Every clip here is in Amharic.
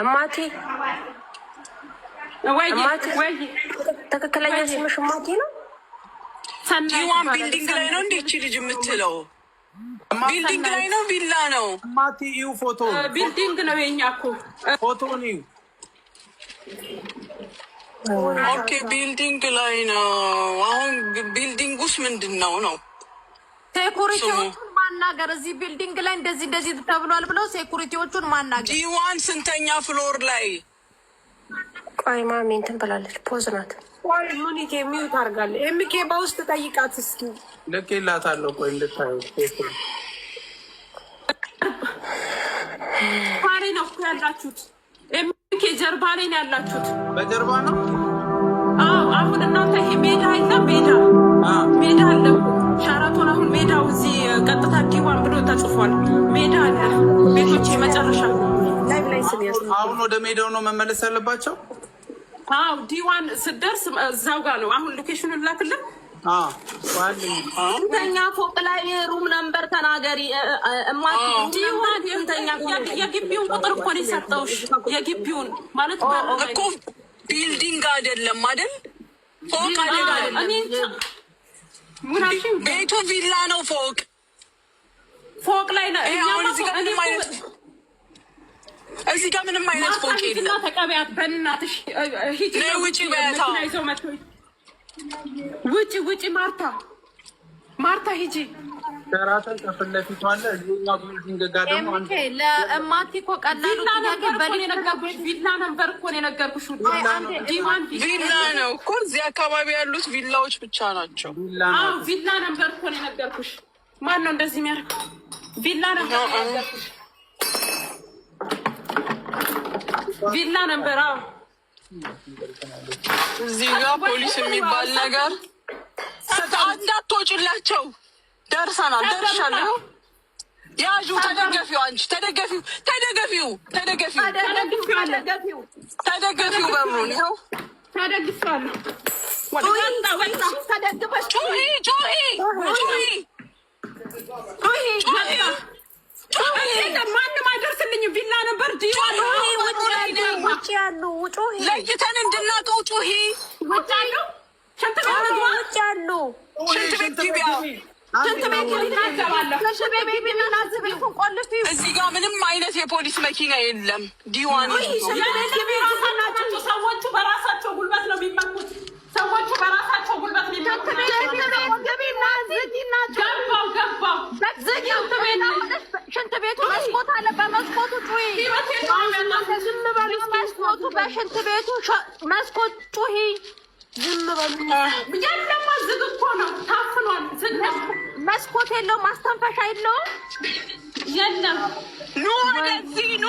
እማቴ ወይ ትክክለኛ ስምሽ እማቴ ነው? ዲዋን ቢልዲንግ ላይ ነው እንዴ እቺ ልጅ የምትለው? ቢልዲንግ ላይ ነው ቪላ ነው? እማቴ ይው ፎቶ ቢልዲንግ ነው የኛ እኮ ፎቶ ነው። ኦኬ ቢልዲንግ ላይ ነው። አሁን ቢልዲንግ ውስጥ ምንድን ነው ነው? ሴኩሪቲዎቹን ማናገር እዚህ ቢልዲንግ ላይ እንደዚህ ተብሏል ብለው ሴኩሪቲዎቹን ማናገር። ዲዋን ስንተኛ ፍሎር ላይ? ቆይ ማሚ እንትን ብላለች። ፖዝ ናት። ቆይ ሙኒቴ ሚዩት አድርጋለች። ኤምኬ በውስጥ ጠይቃት እስኪ። ልኬላታለሁ። ቆይ እንድታዩ ባሬ ነው እኮ ያላችሁት። ኤምኬ ጀርባ ላይ ነው ያላችሁት። በጀርባ ነው። አዎ አሁን እናንተ ይሄ ሜዳ አይደለም ሜዳ አለ ሻራቶን። አሁን ሜዳው እዚህ ቀጥታ ዲዋን ብሎ ተጽፏል። ሜዳ አለ ቤቶች የመጨረሻ ላይቭ ላይ ስንያስ አሁን ወደ ሜዳው ነው መመለስ ያለባቸው። አዎ ዲዋን ስደርስ እዛው ጋር ነው። አሁን ሎኬሽኑን ላክልን። ስንተኛ ፎቅ ላይ ሩም ነምበር ተናገሪ። ዲዋን የግቢውን ቁጥር እኮ ነው የሰጠውሽ። የግቢውን ማለት እኮ ቢልዲንግ አይደለም አይደል? ፎቅ አይደለም። ቤቱ ቪላ ነው። ፎቅ ላይ ነው። እዚህ ጋር ምንም አይነት ፎቅ የለም። ተቀበያት በእናትሽ። ሂጂ ውጪ በያታ ውጪ ማርታ ሂጂ። ሸራተን ከፊት ለፊቱ አለ። እዚህኛው ቢልዲንግ ጋር ደግሞ አንተ ለእማቴ እኮ ቀላሉ ቪላ ነበር እኮ ነው የነገርኩሽ። ቪላ ነው እኮ እዚህ አካባቢ ያሉት ቪላዎች ብቻ ናቸው። ቪላ ነበር እኮ ነው የነገርኩሽ። ማን ነው እንደዚህ የሚያደርግ? ቪላ ነበር ነው የነገርኩሽ። ቪላ ነበር። እዚህ ጋር ፖሊስ የሚባል ነገር እንዳትወጪላቸው። ደርሻለሁ። ያዡ ተደገፊው፣ አንቺ ተደገፊው በሩን ይኸው ተደግፋለሁ። ማንም አይደርስልኝም። ቪላ ነበር ለይተን እንድናውቀው ጩሂ። ሽንት ቤት ግቢያ። እዚህ ጋር ምንም አይነት የፖሊስ መኪና የለም። ዲዋን ሰዎቹ በራሳቸው ጉልበት ነው የሚመኩት። ሽንት ቤቱ መስኮት አለ። በመስኮቱ ጩሂ። በሽንት ቤቱ መስኮት ጩሂ። ዝም በሉ። የለም ዝግ እኮ ነው፣ ታፍኗል። ዝግ ነው። መስኮት የለውም፣ ማስተንፈሻ የለውም። የለም ኑ ወደዚህ ኑ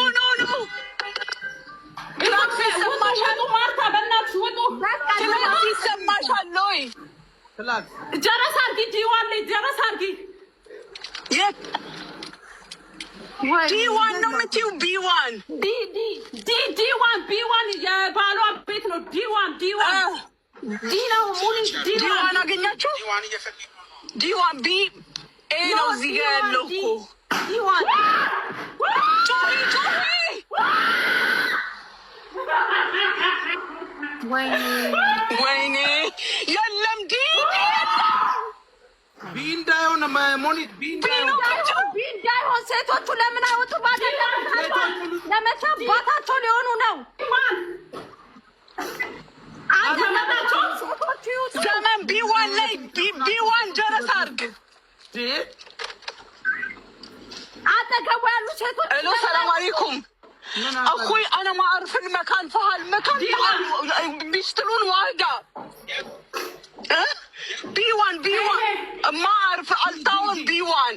ማርታ በእናትሽ ውጡ። ይሰማሻል ወይ? ጀረስ አድርጊ። ዲዋን ላይ ጀረስ አድርጊ። ዲዋን ነው የምትይው? ቢዋን ቢዋን የባሏ ቤት ነው። ዲዋን ዲ ነው ሙሉ ዲዋን አገኛችሁ? ዲዋን ቢ ኤ ነው እዚህ ጋር ያለው እኮ ዲዋን። ወይኔ የለም ዲ እንዳይሆን ሞኒት እንዳይሆን ሴቶቹ ለምን አይወጡ? ለመቻባታቸው ሊሆኑ ነው። ዘመን ቢዋን ላይ ቢዋን ጀረስ አድርግ። አጠገቡ ያሉ ሴቶች ሄሎ ሰላም አለይኩም اخوي انا ما اعرف المكان فهالمكان بيشترون واحدة بي1 ما اعرف التاون بي1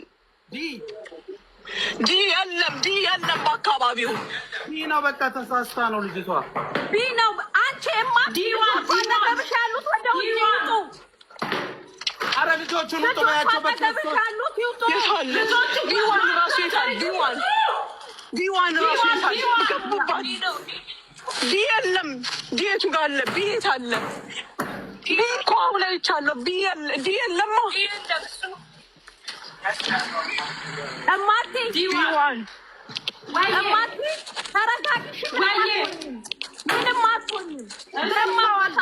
دي يلم በአካባቢው ዲና በቃ ተሳስታ ነው ልጅቷ። ዲና አንቺ ዲዋን ተበሽ ያሉት ወደው ይወጡ። አረ ልጆቹን ወጡ ባያቸው በተሰው ልጆቹ ቢዋን ራሱ ይታል ቢዋን ራሱ ይታል ገቡባት። ዲ የለም ዲቱ ጋር አለ ቢት አለ ቢኮ አሁን ላይ ይቻለው ዲ የለም እማቴ ዲዋን እማቲ ተረጋግሽ። ምንም አትሆኝም። ደማዋል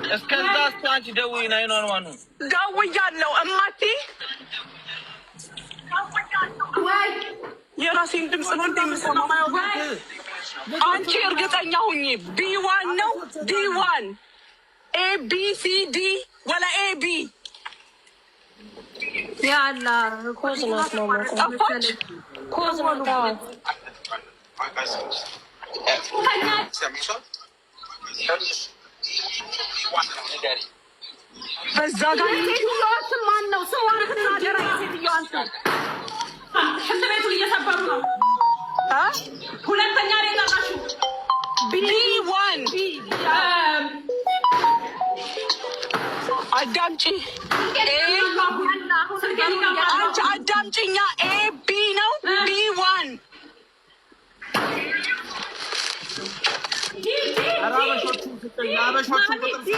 እስከዛ አንቺ ደውዪ ደውያለሁ እማቲ የራሴን ድምፅ ነው እንደምሰማው። አንቺ እርግጠኛ ሁኚ ቢ1 ነው ዲ1 ኤቢሲዲ ወላ ኤቢ ያላ ኮዝናት ነው ጠፋች። ኮዝናት በዛ ጋር ሴትዮዋን ማን ነው ስሟን ተናገራ። ሴትዮዋን ሽንት ቤቱን እየሰበሩ ነው። ሁለተኛ ላይ ጠራሽው ቢ1 አዳምጪ። አንቺ አዳምጪኛ ኤቢ ነው ቢ1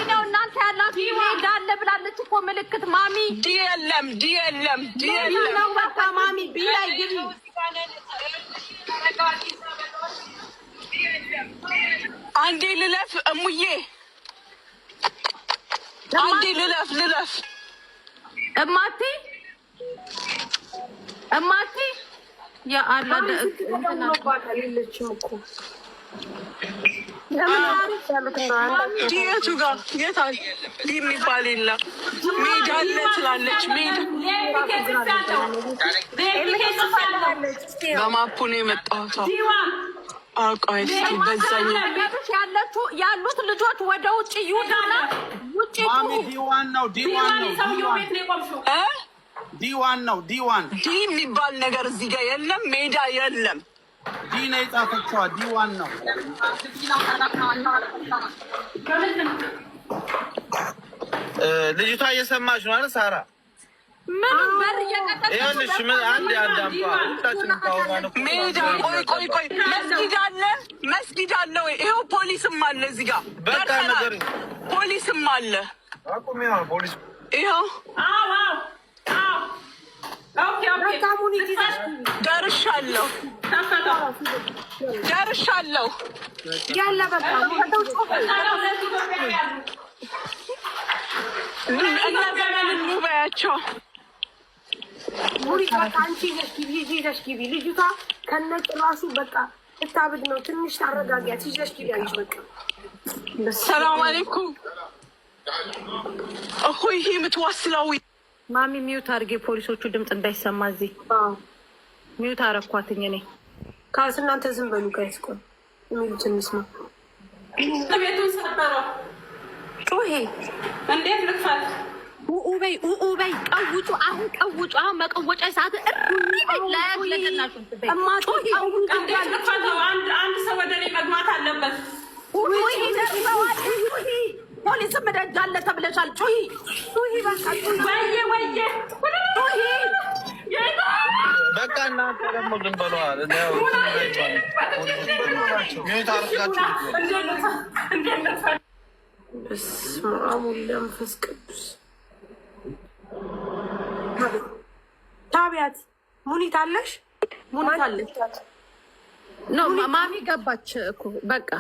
ነው እናንተ ያላችሁ ሜዳ አለ ብላለች እኮ ምልክት ማሚ ዲ የለም ነው በቃ ማሚ ቢ ላይ ግቢ። አንዴ ልለፍ እሙዬ አንዴ ልለፍ እማቲ ያ አላ የቱ ጋር የታል የሚባል የለም። ሜዳ አለ ትላለች። በማፑ ነው የመጣሁት። ቆይ እስኪ በዛኛው ያሉት ልጆች ወደ ውጭ ይውጡና ውጭ ዲ1 ነው ዲ የሚባል ነገር እዚህ ጋር የለም። ሜዳ የለም። ዲ ነው የጻፈችዋ ዲ1 ነው። ልጅቷ እየሰማች ነው አይደል ሳራ? ምን በር እየቀጠቀጠች ሜዳ ቆይ መስጊድ አለ ወይ? ይኸው ፖሊስም አለ እዚህ ጋር ፖሊስም አለ። ይኸው ደርሻለሁ። ያለ በቃ በያቸው ሙሪቃ አንቺ ይዘሽ ግቢ። ልጅቷ ከነጭራሹ በቃ እታብድ ነው። ትንሽ ታረጋጊያት። ይዘሽ ግቢ አንቺ በቃ። ሰላም አለይኩም እኮ ይሄ የምትዋስለው ማሚ ሚዩት አድርጌ ፖሊሶቹ ድምፅ እንዳይሰማ እዚህ ሚዩት አረኳትኝ። እኔ ካስ እናንተ ዝም በሉ ጋይስ። ቆይ የሚሉትን እንስማ። ቤቱን ሰበረው ጮሄ እንዴት ልክፈት? ኡኡበይ ቀውጩ አሁን መቀወጫ ሰዓት አንድ ሰው ወደ እኔ መግባት አለበት። ፖሊስም ደጅ አለ ተብለሻል። ጩሂ ወየ በቃ እናንተ ደግሞ ግን በለዋል። በስመ አብ ወወልድ ወመንፈስ ቅዱስ። ታቢያት ሙኒት አለሽ? ሙኒት አለሽ? ማሚ ገባች እኮ በቃ